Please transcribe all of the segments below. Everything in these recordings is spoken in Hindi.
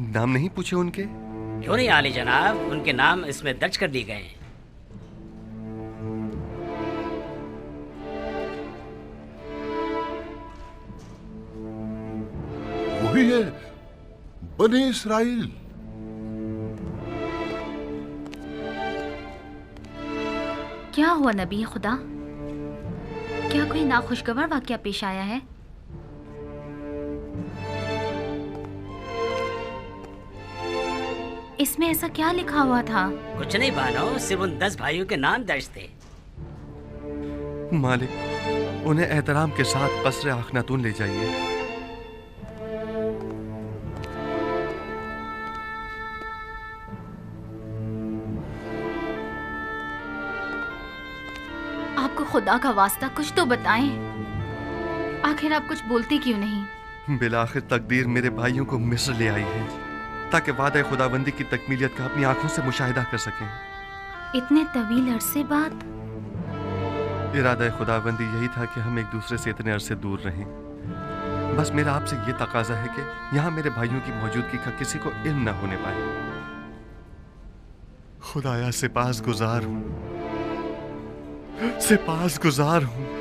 नाम नहीं पूछे उनके? क्यों नहीं आली जनाब, उनके नाम इसमें दर्ज कर दिए गए हैं। वही है, बनी इस्राइल। क्या हुआ नबी खुदा? क्या कोई नाखुशगवार वाकया पेश आया है? इसमें ऐसा क्या लिखा हुआ था? कुछ नहीं बानो, सिर्फ उन 10 भाइयों के नाम दर्ज थे। मालिक, उन्हें एहतराम के साथ कसर आखनातून ले जाइए। आपको खुदा का वास्ता कुछ तो बताएं। आखिर आप कुछ बोलते क्यों नहीं? बिलाखिर तकदीर मेरे भाइयों को मिस्र ले आई है ताकि वादा खुदाबंदी की तकमीलियत का अपनी आंखों से मुशाहिदा कर सकें। इतने तवील अरसे बाद? इरादा खुदाबंदी यही था कि हम एक दूसरे से इतने अरसे दूर रहें। बस मेरा आपसे ये तकाजा है कि यहाँ मेरे भाइयों की मौजूदगी का किसी को इल्म न होने पाए। खुदाया सिपास गुजार हूँ, सिपास गुजार हूँ।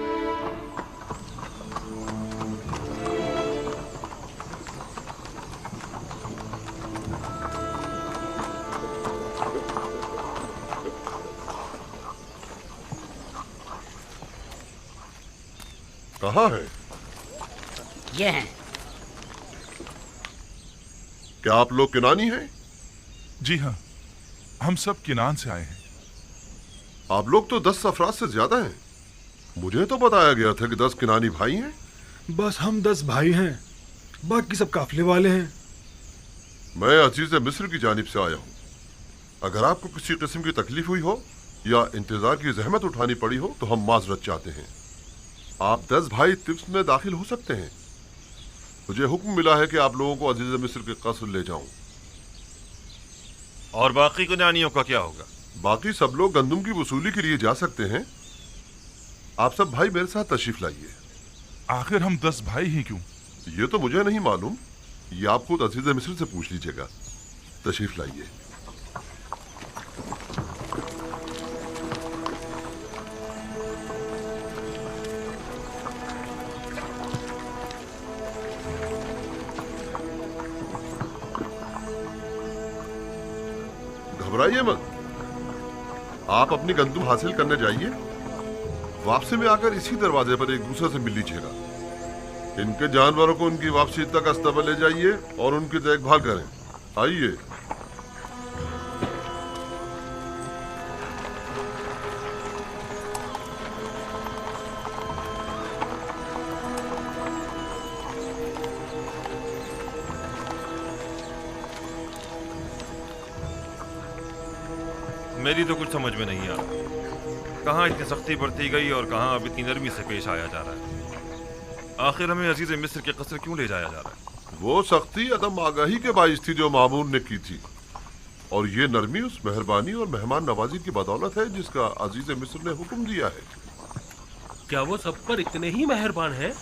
कहाँ है? ये हैं। क्या आप लोग किनानी हैं? जी हाँ, हम सब किनान से आए हैं। आप लोग तो 10 अफराद से ज्यादा हैं। मुझे तो बताया गया था कि 10 किनानी भाई हैं। बस हम 10 भाई हैं, बाकी सब काफिले वाले हैं। मैं अजीज मिस्र की जानिब से आया हूँ। अगर आपको किसी किस्म की तकलीफ हुई हो या इंतजार की जहमत उठानी पड़ी हो तो हम माजरत चाहते हैं। आप 10 भाई तिब्स में दाखिल हो सकते हैं। मुझे हुक्म मिला है कि आप लोगों को अजीज मिस्र के कस्र ले जाऊं। और बाकी किनानियों का क्या होगा? बाकी सब लोग गंदुम की वसूली के लिए जा सकते हैं। आप सब भाई मेरे साथ तशरीफ लाइए। आखिर हम 10 भाई ही क्यों? ये तो मुझे नहीं मालूम, ये आप खुद अजीज मिस्र से पूछ लीजिएगा। तशरीफ लाइए। घबराइए मत, आप अपनी गंदुम हासिल करने जाइए। वापसी में आकर इसी दरवाजे पर एक दूसरे से मिल लीजिएगा। इनके जानवरों को उनकी वापसी तक अस्तबल ले जाइए और उनकी देखभाल करें। आइए। मेरी तो कुछ समझ में नहीं आ रहा, कहाँ इतनी सख्ती बरती गई और कहाँ अब इतनी नरमी से पेश आया जा रहा है। आखिर हमें अजीज मिस्र के कसर क्यों ले जाया जा रहा है? वो सख्ती अदम आगाही के बाइस थी जो मामून ने की थी, और ये नरमी उस मेहरबानी और मेहमान नवाजी की बदौलत है जिसका अजीज मिस्र ने हुक्म दिया है। क्या वो सब पर इतने ही मेहरबान हैं?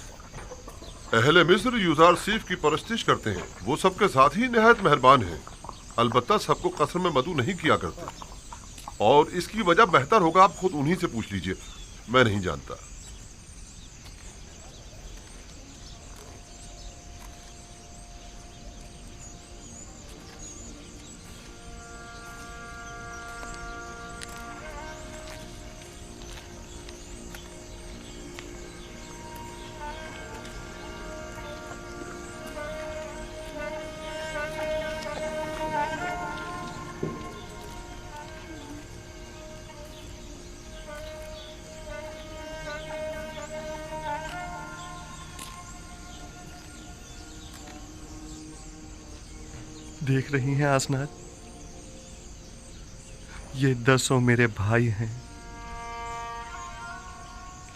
अहले मिस्र यूजार सीफ की परस्तिश करते हैं। वो सबके साथ ही निहायत मेहरबान हैं। अलबत्ता सबको कसर में मदू नहीं किया करते, और इसकी वजह बेहतर होगा आप खुद उन्हीं से पूछ लीजिए। मैं नहीं जानता। देख रही हैं आसनाद, ये 10 मेरे भाई हैं,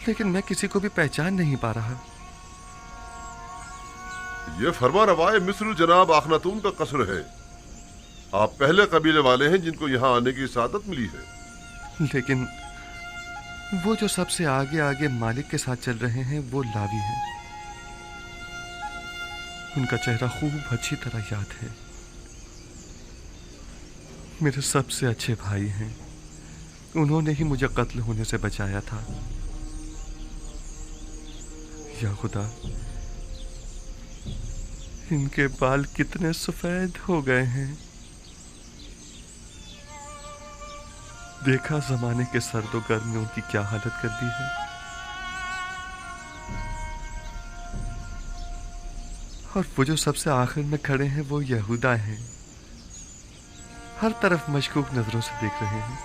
लेकिन मैं किसी को भी पहचान नहीं पा रहा। ये फरमा रवाए मिस्र जनाब आखनातून का कसर है। आप पहले कबीले वाले हैं जिनको यहाँ आने की सादत मिली है। लेकिन वो जो सबसे आगे आगे मालिक के साथ चल रहे हैं वो लावी हैं। उनका चेहरा खूब अच्छी तरह याद है। मेरे सबसे अच्छे भाई हैं। उन्होंने ही मुझे कत्ल होने से बचाया था। या खुदा, इनके बाल कितने सफेद हो गए हैं। देखा जमाने के सर्द और गर्म ने उनकी क्या हालत कर दी है। और वो जो सबसे आखिर में खड़े हैं वो यहूदा हैं। हर तरफ मशकूक नजरों से देख रहे हैं।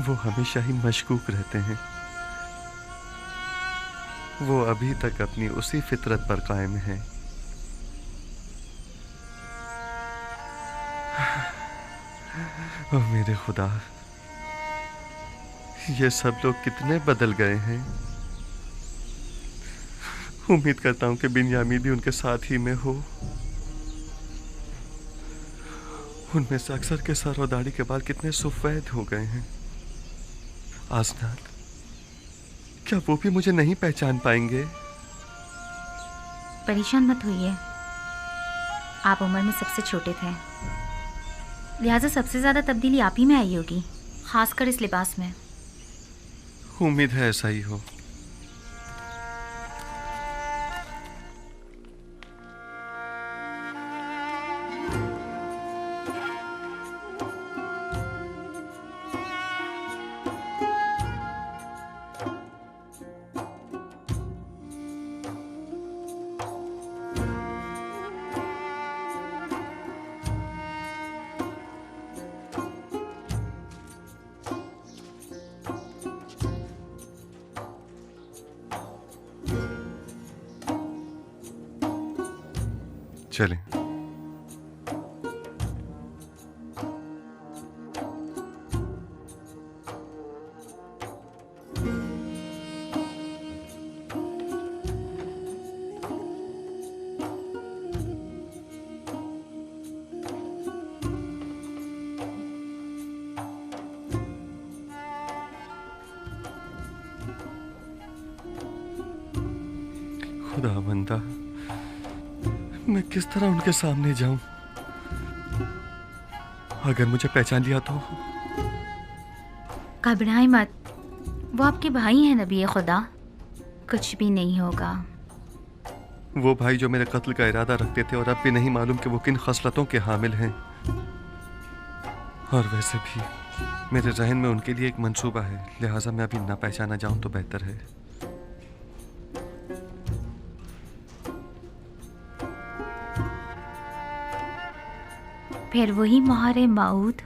वो हमेशा ही मशकूक रहते हैं। वो अभी तक अपनी उसी फितरत पर कायम है। ओह मेरे खुदा, ये सब लोग कितने बदल गए हैं। उम्मीद करता हूं कि बिन्यामीन भी उनके साथ ही में हो। उनमें से अक्सर के सर और दाढ़ी के बाल कितने सफेद हो गए हैं। आसनाद, क्या वो भी मुझे नहीं पहचान पाएंगे? परेशान मत होइए, आप उम्र में सबसे छोटे थे, लिहाजा सबसे ज्यादा तब्दीली आप ही में आई होगी, खासकर इस लिबास में। उम्मीद है ऐसा ही हो। चलें। खुदावंदा, मैं किस तरह उनके सामने जाऊं? अगर मुझे पहचान लिया तो? घबराएं मत, वो आपके भाई हैं नबी खुदा, कुछ भी नहीं होगा। वो भाई जो मेरे कत्ल का इरादा रखते थे और अब भी नहीं मालूम कि वो किन खसलतों के हामिल हैं। और वैसे भी मेरे जहन में उनके लिए एक मंसूबा है, लिहाजा मैं अभी ना पहचाना जाऊं तो बेहतर है। फिर वही महारे माऊद।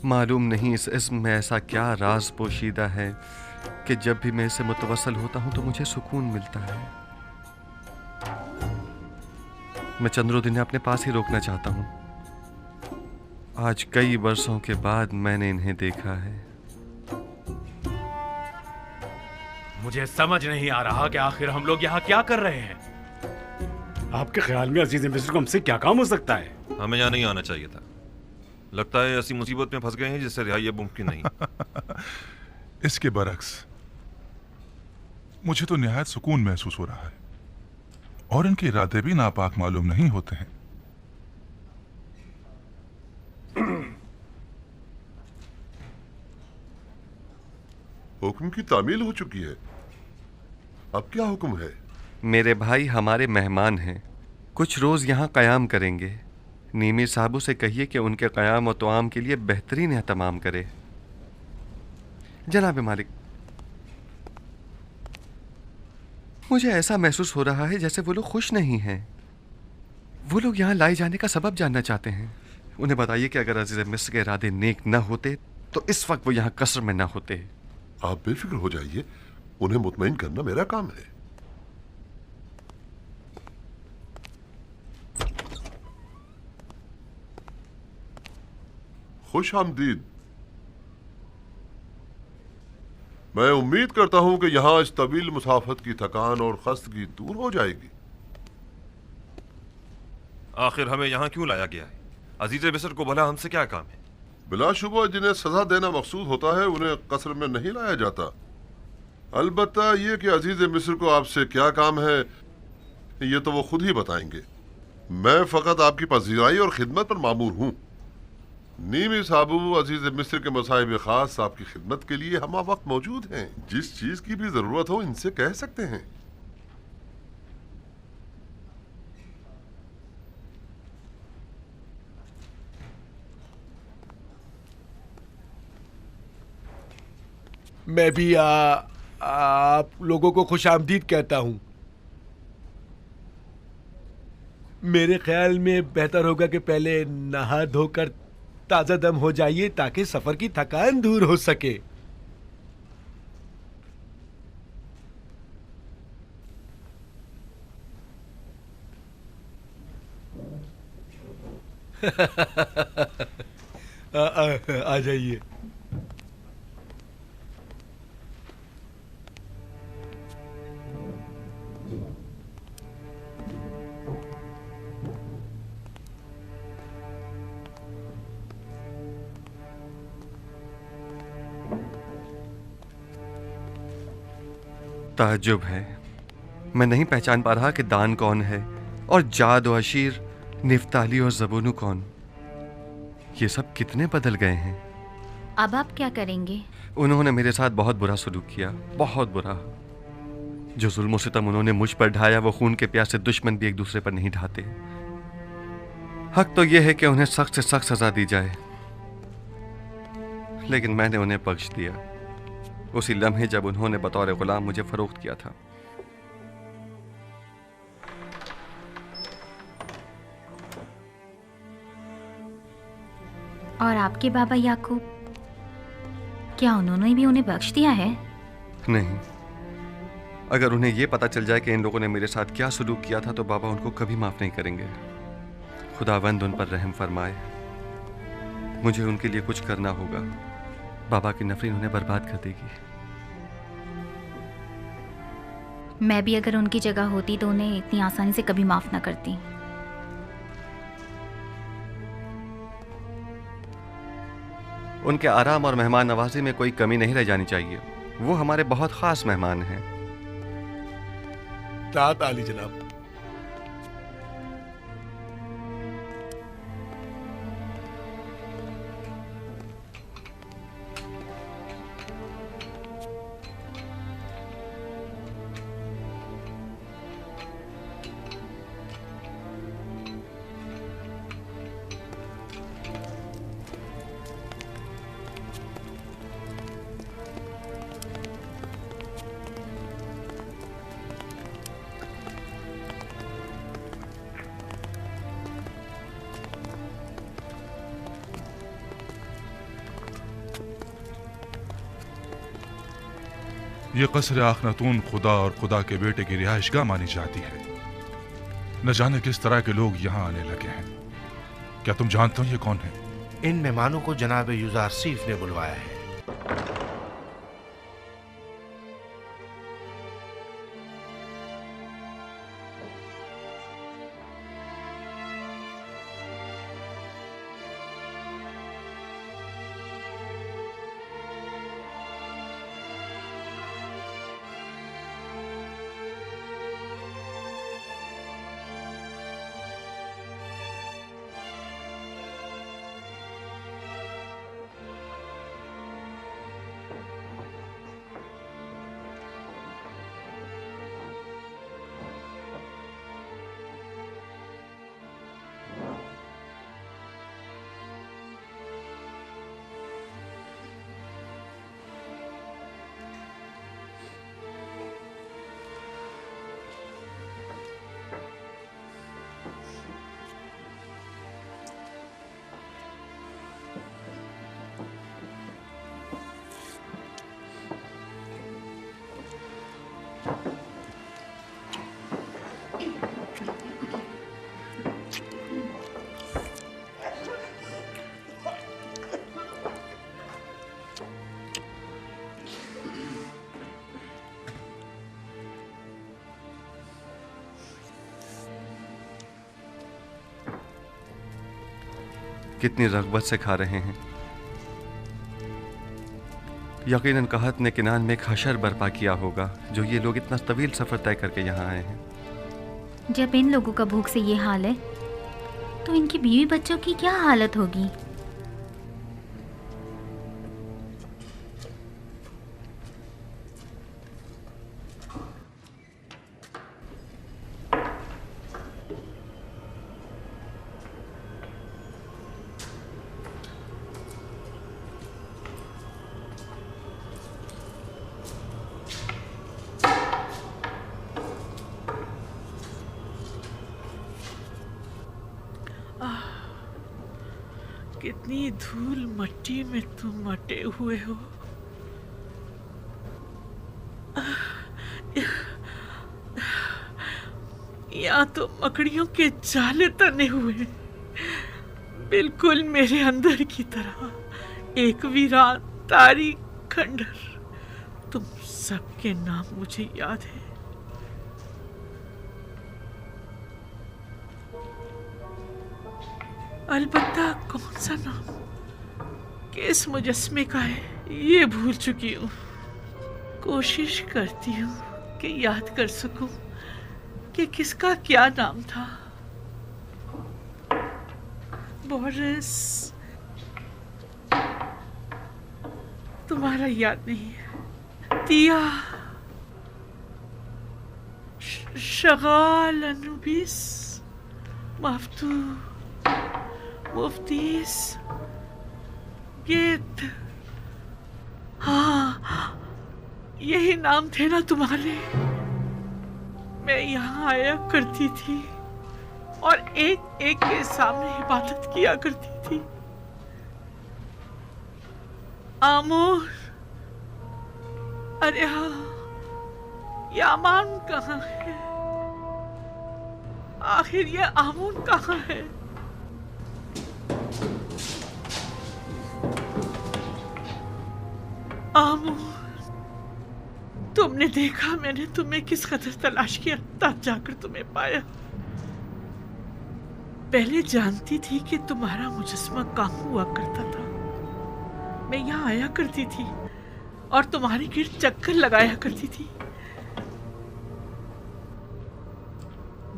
मालूम नहीं इस इस्म में ऐसा क्या राज पोशीदा है कि जब भी मैं इससे मुतवस्सल होता हूं तो मुझे सुकून मिलता है। मैं चंद्रों दिन अपने पास ही रोकना चाहता हूं। आज कई बरसों के बाद मैंने इन्हें देखा है। मुझे समझ नहीं आ रहा कि आखिर हम लोग यहाँ क्या कर रहे हैं। आपके ख्याल में अजीज मिस्र को हमसे क्या काम हो सकता है? हमें यहाँ नहीं आना चाहिए था। लगता है ऐसी मुसीबत में फंस गए हैं जिससे रिहाई अब मुमकिन नहीं। इसके बरक्स मुझे तो निहायत सुकून महसूस हो रहा है और इनके इरादे भी नापाक मालूम नहीं होते हैं। हुक्म की तामील हो चुकी है, अब क्या हुक्म है? मेरे भाई हमारे मेहमान हैं, कुछ रोज यहाँ कयाम करेंगे। नीमी साहबू से कहिए कि उनके कयाम और तोआम के लिए बेहतरीन एहतमाम करे। जनाब मालिक, मुझे ऐसा महसूस हो रहा है जैसे वो लोग खुश नहीं हैं। वो लोग यहाँ लाए जाने का सबब जानना चाहते हैं। उन्हें बताइए कि अगर अजीज मिस्र के इरादे नेक न होते तो इस वक्त वो यहाँ कसर में न होते। आप बेफिक्र हो जाइए, उन्हें मुतमईन करना मेरा काम है। खुश आमदीद। मैं उम्मीद करता हूं कि यहां इस तवील मुसाफत की थकान और खस्तगी दूर हो जाएगी। आखिर हमें यहाँ क्यों लाया गया है? अजीज मिस्र को भला हमसे क्या काम है? बिलाशुबा जिन्हें सजा देना मकसूद होता है उन्हें कसर में नहीं लाया जाता। अलबत्ता ये कि अजीज मिस्र को आपसे क्या काम है, ये तो वो खुद ही बताएंगे। मैं फकत आपकी पजीराई और खिदमत पर मामूर हूँ। नीमी साबू अजीज मिस्र के मसाइब खास आपकी खिदमत के लिए हम वक्त मौजूद हैं। जिस चीज की भी जरूरत हो इनसे कह सकते हैं। मैं भी आप लोगों को खुशामदीद कहता हूं। मेरे ख्याल में बेहतर होगा कि पहले नहा धोकर ताजा दम हो जाइए ताकि सफर की थकान दूर हो सके। आ जाइए। ताज्जुब है, मैं नहीं पहचान पा रहा कि दान कौन है और जाद और अशीर, निफ्ताली और जबूनू कौन। ये सब कितने बदल गए हैं। अब आप क्या करेंगे? उन्होंने मेरे साथ बहुत बुरा सलूक किया, बहुत बुरा। जो जुल्म सितम उन्होंने मुझ पर ढाया वो खून के प्यासे दुश्मन भी एक दूसरे पर नहीं ढाते। हक तो यह है कि उन्हें सख्त से सख्त सजा दी जाए, लेकिन मैंने उन्हें बख्श दिया उसी लम्हे जब उन्होंने बतौर गुलाम मुझे फरोख्त किया था। और आपके बाबा याकूब, क्या उन्होंने भी उन्हें बख्श दिया है? नहीं, अगर उन्हें यह पता चल जाए कि इन लोगों ने मेरे साथ क्या सलूक किया था तो बाबा उनको कभी माफ नहीं करेंगे। खुदावंद उन पर रहम फरमाए। मुझे उनके लिए कुछ करना होगा। बाबा की नफरत उन्हें बर्बाद कर देगी। मैं भी अगर उनकी जगह होती तो उन्हें इतनी आसानी से कभी माफ ना करती। उनके आराम और मेहमान नवाजी में कोई कमी नहीं रह जानी चाहिए। वो हमारे बहुत खास मेहमान हैं। तात आली जनाब। ये कसर आखनतून खुदा और खुदा के बेटे की रिहाइशगाह मानी जाती है। न जाने किस तरह के लोग यहाँ आने लगे हैं। क्या तुम जानते हो ये कौन है? इन मेहमानों को जनाब युजारसीफ ने बुलवाया है। कितनी रग़बत से खा रहे हैं। यकीनन कहत ने किनान में एक हशर बर्पा किया होगा जो ये लोग इतना तवील सफर तय करके यहाँ आए हैं। जब इन लोगों का भूख से ये हाल है तो इनकी बीवी बच्चों की क्या हालत होगी। कितनी धूल मट्टी में तुम मटे हुए हो। यहाँ तो मकड़ियों के जाले तने हुए, बिल्कुल मेरे अंदर की तरह एक वीरान तारी खंडर। तुम सबके नाम मुझे याद है। अलबत्ता कौन सा नाम किस मुजस्मे का है ये भूल चुकी हूँ। कोशिश करती हूँ कि याद कर सकूं कि किसका क्या नाम था। बोरिस, तुम्हारा याद नहीं है। तिया, शगाल, अनुबिस, मफ्तू, मुफ्तीस, गेट। हाँ, यही नाम थे ना तुम्हारे। मैं यहाँ आया करती थी और एक एक के सामने इबादत किया करती थी। आमोर, अरे हाँ, यामान कहाँ है? आखिर ये आमोन कहाँ है? आमोन, तुमने देखा मैंने तुम्हें किस कदर तलाश किया, तब जाकर तुम्हें पाया। पहले जानती थी कि तुम्हारा मुजस्मा कहाँ हुआ करता था। मैं यहाँ आया करती थी और तुम्हारे गिर्द चक्कर लगाया करती थी।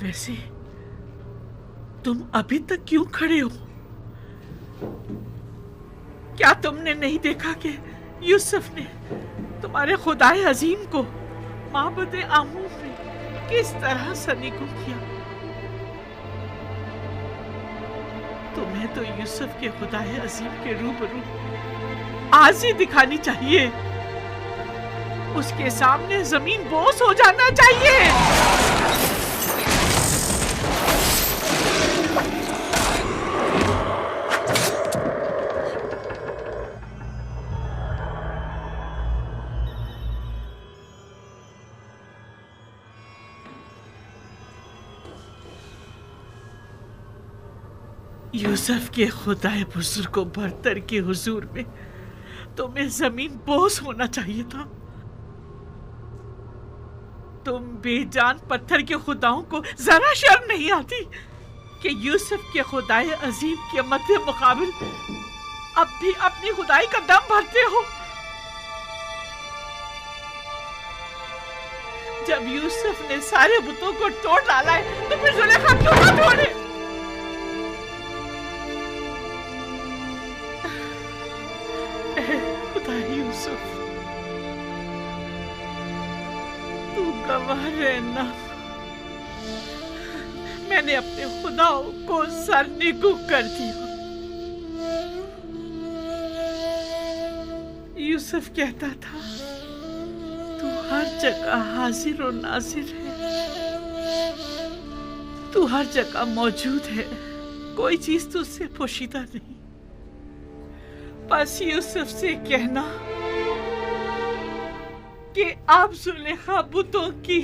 वैसे तुम अभी तक क्यों खड़े हो? क्या तुमने नहीं देखा कि यूसुफ ने तुम्हारे खुदाए अजीम को माबद आमूर में किस तरह सनीगो किया? तुम्हें तो यूसुफ के खुदाए अजीम के रूबरू आजी दिखानी चाहिए। उसके सामने जमीन बोस हो जाना चाहिए। यूसुफ के खुदाए बुजुर्ग को बरतर के हुजूर में तुम्हें जमीन बोस होना चाहिए था। तुम बेजान पत्थर के खुदाओं को जरा शर्म नहीं आती कि यूसुफ के खुदाए अजीम के मध्य मुकाबिल अब भी अपनी खुदाई का दम भरते हो। जब यूसुफ ने सारे बुतों को तोड़ डाला है तो फिर जुलेखा क्यों ना तोड़े? यूसुफ, तू गवाह रहना। मैंने अपने खुदाओं को सरनिगू कर दिया। यूसुफ कहता था, तू हर जगह हाजिर और नाजिर है। तू हर जगह मौजूद है, कोई चीज तुझसे पोशीदा नहीं। बस यूसुफ से कहना कि आप जुलेखा बुतों की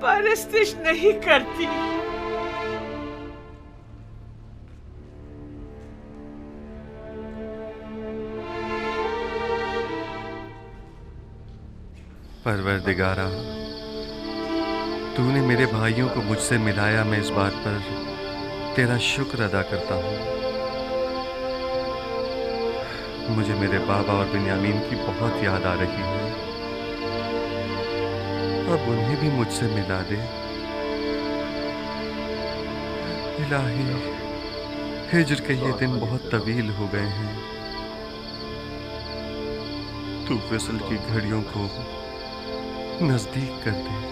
परस्तिश नहीं करती। परवरदिगारा, तूने मेरे भाइयों को मुझसे मिलाया। मैं इस बात पर तेरा शुक्र अदा करता हूँ। मुझे मेरे बाबा और बिन्यामीन की बहुत याद आ रही है। अब उन्हें भी मुझसे मिला दे। इलाही, हिज्र के ये दिन बहुत तवील हो गए हैं। तू विसल की घड़ियों को नजदीक कर दे।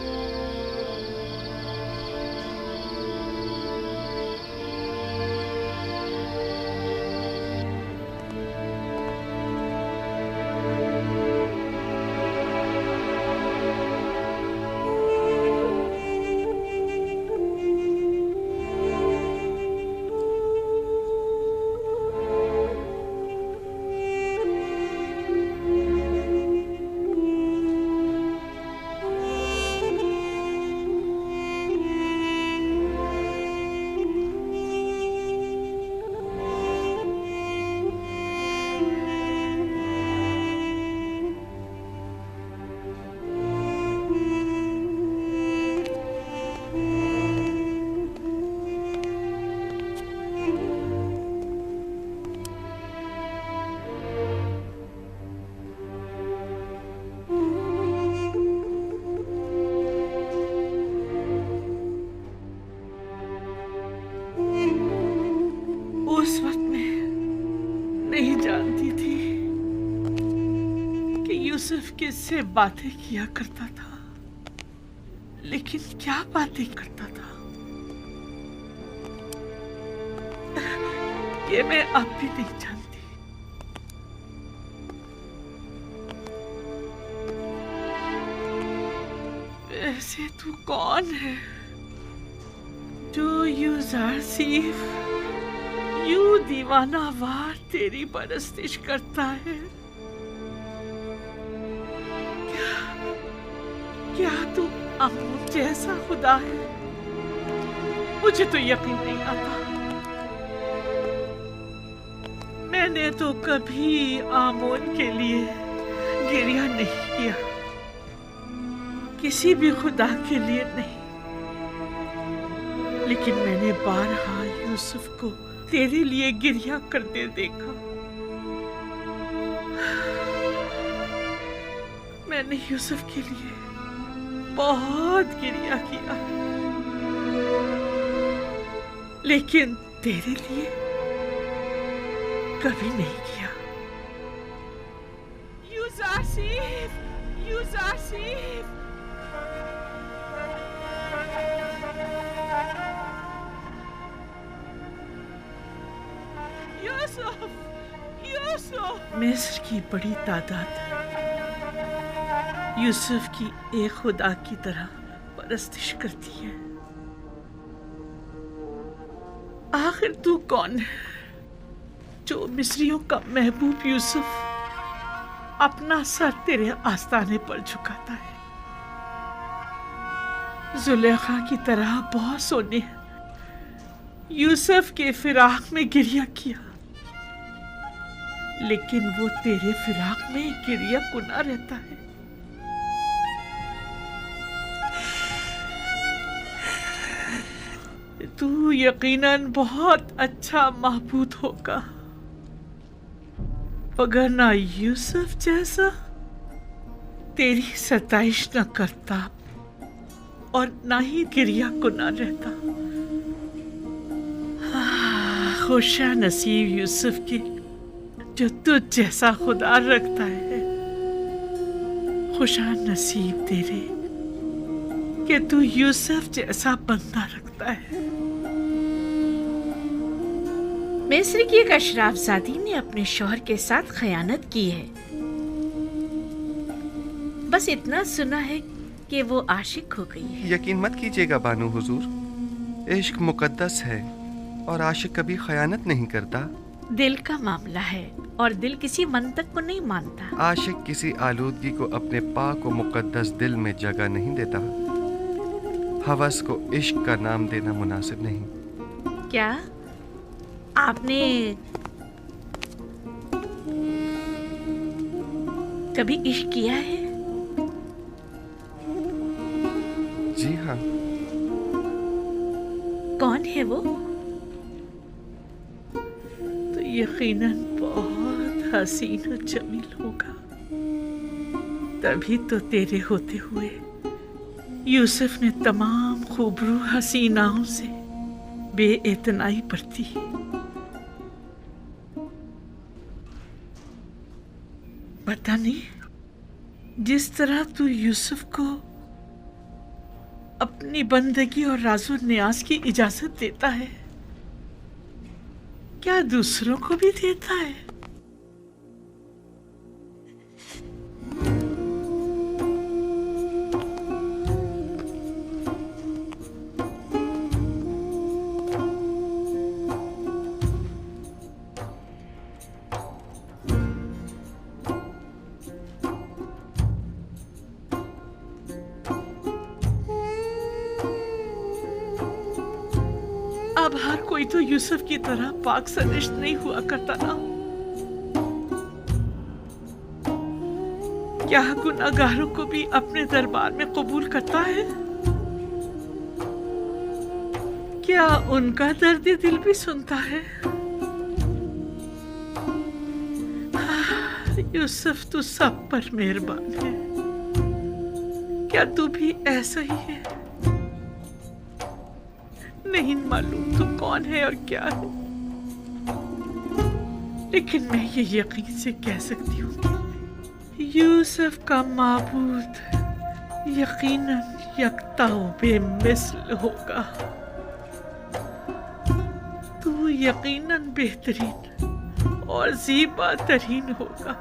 उस वक्त मैं नहीं जानती थी कि यूसुफ किससे बातें किया करता था, लेकिन क्या बातें करता था ये मैं अब भी नहीं जानती। वैसे तू कौन है जो यूज़रसीफ यूं दीवाना वार तेरी परस्तिश करता है? क्या तू अमून जैसा खुदा है? मुझे तो यकीन नहीं आता। मैंने तो कभी आमोन के लिए गिरिया नहीं किया, किसी भी खुदा के लिए नहीं, लेकिन मैंने बारहा यूसुफ को तेरे लिए गिरिया करते देखा। मैंने यूसुफ के लिए बहुत गिरिया किया, लेकिन तेरे लिए कभी नहीं किया। यूज़रसीफ, यूज़रसीफ, यूसुफ, यूसुफ। मिस्र की बड़ी तादाद यूसुफ की एक खुदा की तरह परस्तिश करती है। आखिर तू कौन है जो मिस्रियों का महबूब यूसुफ अपना सर तेरे आस्ताने पर झुकाता है? जुलेखा की तरह बहुत सोने यूसुफ के फिराक में गिरिया किया, लेकिन वो तेरे फिराक में गिरिया कुना रहता है। तू यकीनन बहुत अच्छा महबूद होगा, अगर ना यूसुफ जैसा तेरी सताइश न करता और ना ही गिरिया कुना रहता। खुशा नसीब यूसुफ के जो तुझ जैसा खुदा रखता है। खुशा नसीब तेरे कि तू यूसुफ जैसा बंदा रखता है। मिस्र की एक अशराफजादी ने अपने शौहर के साथ खयानत की है। बस इतना सुना है कि वो आशिक हो गई है। यकीन मत कीजिएगा बानो हुजूर, इश्क मुकद्दस है और आशिक कभी खयानत नहीं करता। दिल का मामला है और दिल किसी मंतक को नहीं मानता। आशिक किसी आलूदगी को अपने पाक और मुकद्दस दिल में जगह नहीं देता। हवस को इश्क का नाम देना मुनासिब नहीं। क्या आपने कभी इश्क किया है? जी हाँ। कौन है वो? तो यकीनन बहुत हसीन और जमील होगा, तभी तो तेरे होते हुए यूसुफ ने तमाम खूबरू हसीनाओं से बेइतनाई बरती। पता नहीं जिस तरह तू यूसुफ को अपनी बंदगी और राजो न्याज की इजाजत देता है, क्या दूसरों को भी देता है? अब हर कोई तो यूसुफ की तरह पाक सरिश्त नहीं हुआ करता ना। क्या गुनाहगारों को भी अपने दरबार में कबूल करता है? क्या उनका दर्द दिल भी सुनता है? यूसुफ तू सब पर मेहरबान है। क्या तू भी ऐसा ही है? नहीं मालूम तू कौन है और क्या है, लेकिन मैं ये यकीन से कह सकती हूँ कि यूसुफ का माबूद यकीनन यकता बेमिसल होगा। तू यकीनन बेहतरीन और ज़ीबा तरीन होगा,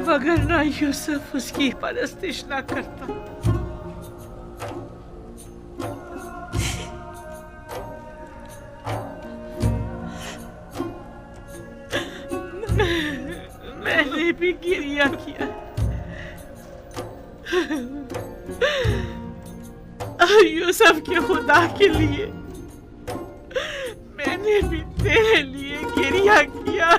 वगरना यूसुफ उसकी परस्तिश ना करता। मैंने भी गिरिया किया, यूसुफ के खुदा के लिए मैंने भी तेरे लिए गिरिया किया।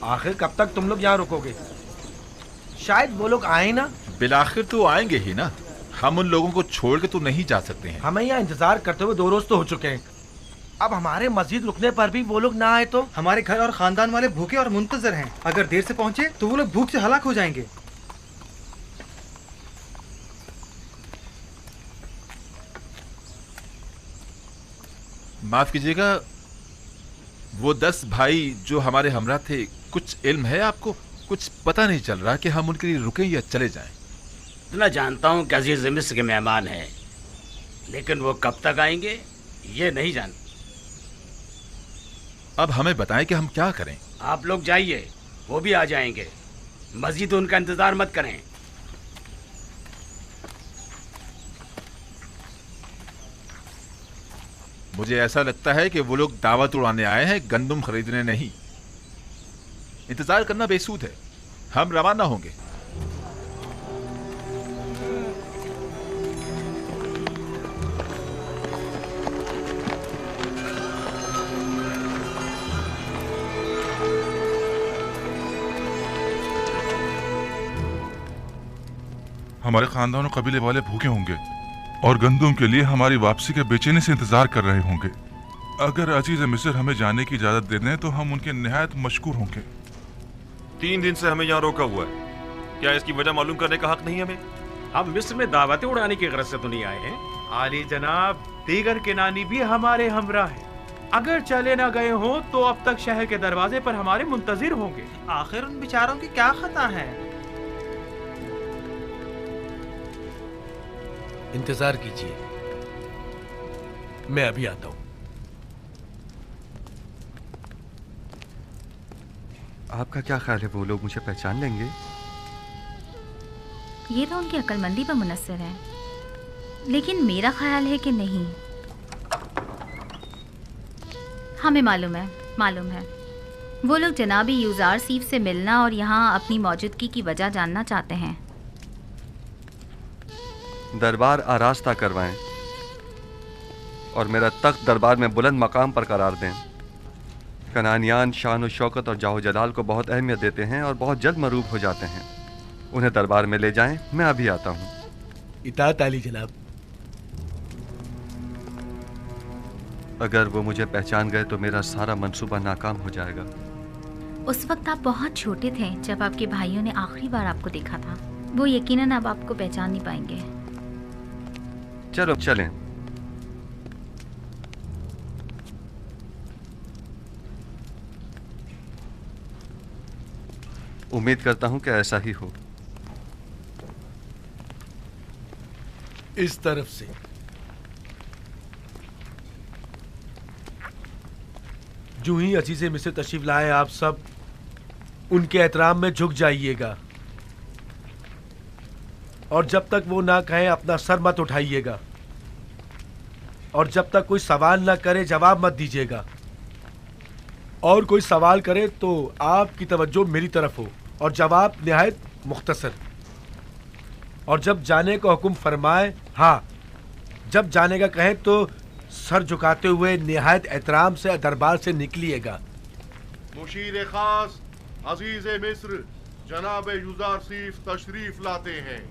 आखिर कब तक तुम लोग यहाँ रुकोगे? शायद वो लोग आए ना। बिलाखिर तो आएंगे ही ना। हम उन लोगों को छोड़ के तो नहीं जा सकते हैं। हमें यहाँ इंतजार करते हुए 2 रोज तो हो चुके हैं। अब हमारे मस्जिद रुकने पर भी वो लोग ना आए तो? हमारे घर और खानदान वाले भूखे और मुंतजर हैं। अगर देर से पहुंचे तो वो लोग भूख से हलाक हो जाएंगे। माफ कीजिएगा, वो 10 भाई जो हमारे हमरा थे, कुछ इल्म है आपको? कुछ पता नहीं चल रहा कि हम उनके लिए रुकें या चले जाएं। इतना जानता हूँ कि अजीज मिस्र के मेहमान हैं, लेकिन वो कब तक आएंगे ये नहीं जानता। अब हमें बताएं कि हम क्या करें। आप लोग जाइए, वो भी आ जाएंगे। मस्जिद उनका इंतजार मत करें। मुझे ऐसा लगता है कि वो लोग दावत उड़ाने आए हैं, गंदुम खरीदने नहीं। इंतजार करना बेसूद है। हम रवाना होंगे। हमारे खानदान और कबीले वाले भूखे होंगे और गंदुम के लिए हमारी वापसी के बेचैनी से इंतजार कर रहे होंगे। अगर अजीज मिस्र हमें जाने की इजाजत दे दें तो हम उनके निहायत मशकूर होंगे। 3 दिन से हमें यहाँ रोका हुआ है। क्या इसकी वजह मालूम करने का हक नहीं हमें? हम मिस्र में दावतें उड़ाने की गरज से तो नहीं आए हैं। आली जनाब, दीगर किनानी भी हमारे हमरा है। अगर चले ना गए हो तो अब तक शहर के दरवाजे पर हमारे मुंतजिर होंगे। आखिर उन बेचारों की क्या खता है? इंतजार कीजिए, मैं अभी आता हूं। आपका क्या ख्याल है, वो लोग मुझे पहचान लेंगे? ये तो उनकी अक्लमंदी पर मुनस्सिर है, लेकिन मेरा ख्याल है कि नहीं। हमें मालूम है वो लोग जनाबी यूजार सीफ से मिलना और यहाँ अपनी मौजूदगी की वजह जानना चाहते हैं। दरबार आरास्ता करवाएं और मेरा तख्त दरबार में बुलंद मकाम पर करार दें। कनानियान शान और शौकत और जाहो जलाल को बहुत अहमियत देते हैं और बहुत जल्द मरूब हो जाते हैं। उन्हें दरबार में ले जाएं, मैं अभी आता हूँ। इताअत आली जनाब। अगर वो मुझे पहचान गए तो मेरा सारा मंसूबा नाकाम हो जाएगा। उस वक्त आप बहुत छोटे थे जब आपके भाइयों ने आखिरी बार आपको देखा था। वो यकीनन अब आपको पहचान नहीं पाएंगे। चलो चलें। उम्मीद करता हूं कि ऐसा ही हो। इस तरफ से जो ही अजीज़े मिस्र तशरीफ लाए, आप सब उनके एहतराम में झुक जाइएगा और जब तक वो ना कहें अपना सर मत उठाइएगा और जब तक कोई सवाल ना करे जवाब मत दीजिएगा और कोई सवाल करे तो आपकी तवज्जो मेरी तरफ हो और जवाब निहायत मुख्तसर। और जब जाने का हुक्म फरमाए, हाँ जब जाने का कहें तो सर झुकाते हुए निहायत एहतराम से दरबार से निकलिएगा। मुशीर खास अजीज मिस्र जनाब यूजार सीफ तशरीफ लाते हैं।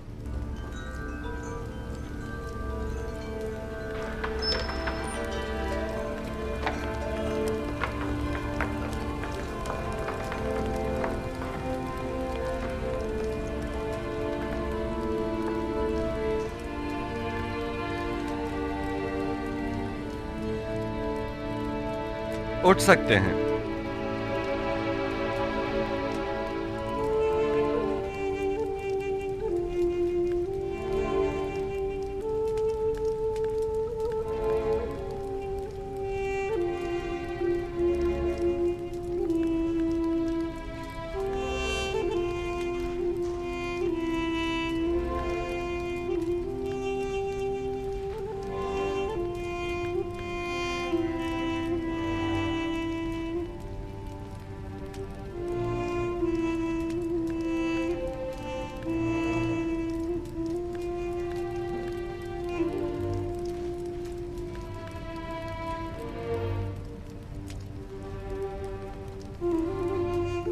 उठ सकते हैं।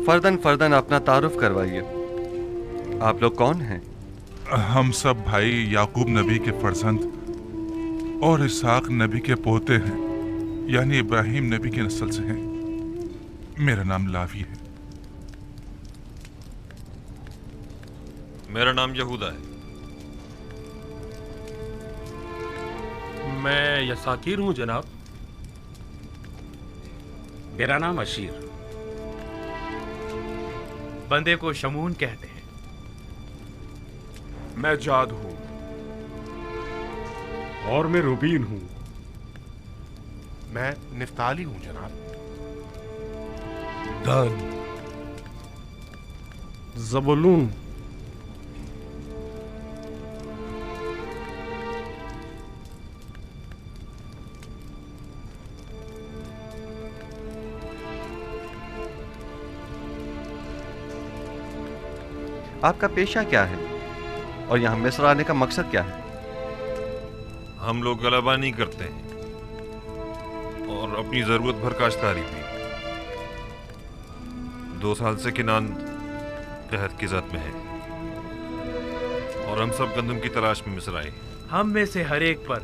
फर्दन फर्दन अपना तारुफ करवाइए। आप लोग कौन हैं? हम सब भाई याकूब नबी के फर्जंद और इसहाक नबी के पोते हैं, यानी इब्राहिम नबी के नस्ल से हैं। मेरा नाम लावी है। मेरा नाम यहूदा है। मैं यसाकीर हूँ जनाब। मेरा नाम अशीर। बंदे को शमून कहते हैं। मैं जाद हूँ। और मैं रुबीन हूँ। मैं निफ्ताली हूँ जनाब। दान। ज़बूलून। आपका पेशा क्या है और यहाँ मिस्र आने का मकसद क्या है? हम लोग गलबा नहीं करते हैं और अपनी जरूरत भर काश्तकारी भी। 2 साल से किनान तहत की ज़द में है और हम सब गंदम की तलाश में मिस्र आए। हम में से हर एक पर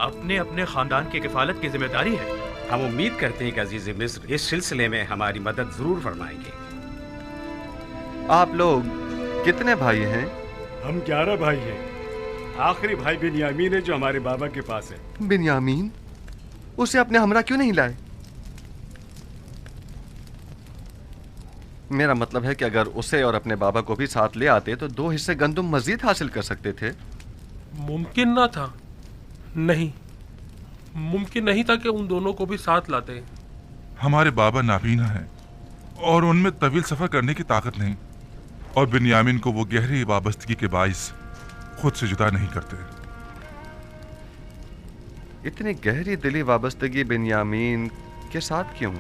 अपने अपने खानदान की किफालत की जिम्मेदारी है। हम उम्मीद करते हैं कि अजीज मिस्र इस सिलसिले में हमारी मदद जरूर फरमाएंगे। आप लोग कितने भाई हैं? हम 11 भाई हैं। आखिरी भाई बिन्यामीन है जो हमारे बाबा के पास है। बिन्यामीन? उसे अपने हमरा क्यों नहीं लाए? मेरा मतलब है कि अगर उसे और अपने बाबा को भी साथ ले आते तो 2 हिस्से गंदुम मजीद हासिल कर सकते थे। मुमकिन ना था। नहीं, मुमकिन नहीं था कि उन दोनों को भी साथ लाते। हमारे बाबा नाबीना हैं और उनमें तवील सफर करने की ताकत नहीं, और बिन्यामीन को वो गहरी वाबस्तगी के बाइस खुद से जुदा नहीं करते। इतनी गहरी दिली वाबस्तगी बिन्यामीन के साथ क्यों?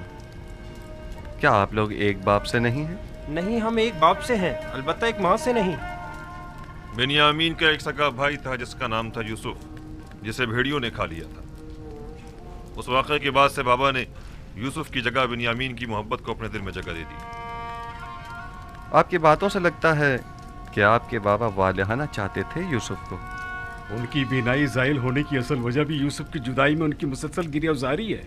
क्या आप लोग एक बाप से नहीं हैं? नहीं, हम एक बाप से हैं, अलबत्ता एक माँ से नहीं। बिन्यामीन का एक सगा भाई था जिसका नाम था यूसुफ, जिसे भेड़ियों ने खा लिया था। उस वाक़े के बाद से बाबा ने यूसुफ की जगह बिन्यामीन की मोहब्बत को अपने दिल में जगह दे दी। आपकी बातों से लगता है कि आपके बाबा वालिहाना चाहते थे यूसुफ को। उनकी बीनाई ज़ाइल होने की असल वजह भी यूसुफ की जुदाई में उनकी मुसलसल गिरफ्तारी है।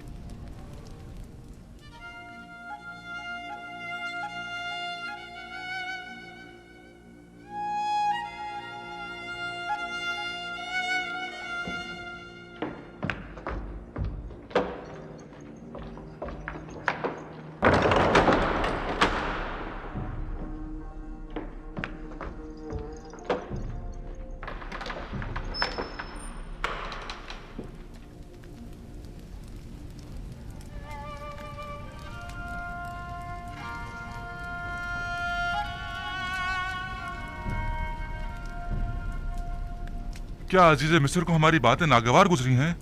क्या अजीज मिस्र को हमारी बातें नागवार गुजरी हैं?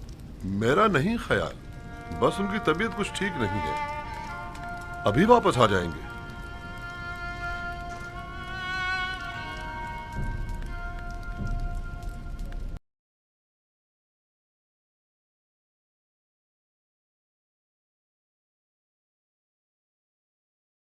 मेरा नहीं ख्याल, बस उनकी तबीयत कुछ ठीक नहीं है। अभी वापस आ जाएंगे।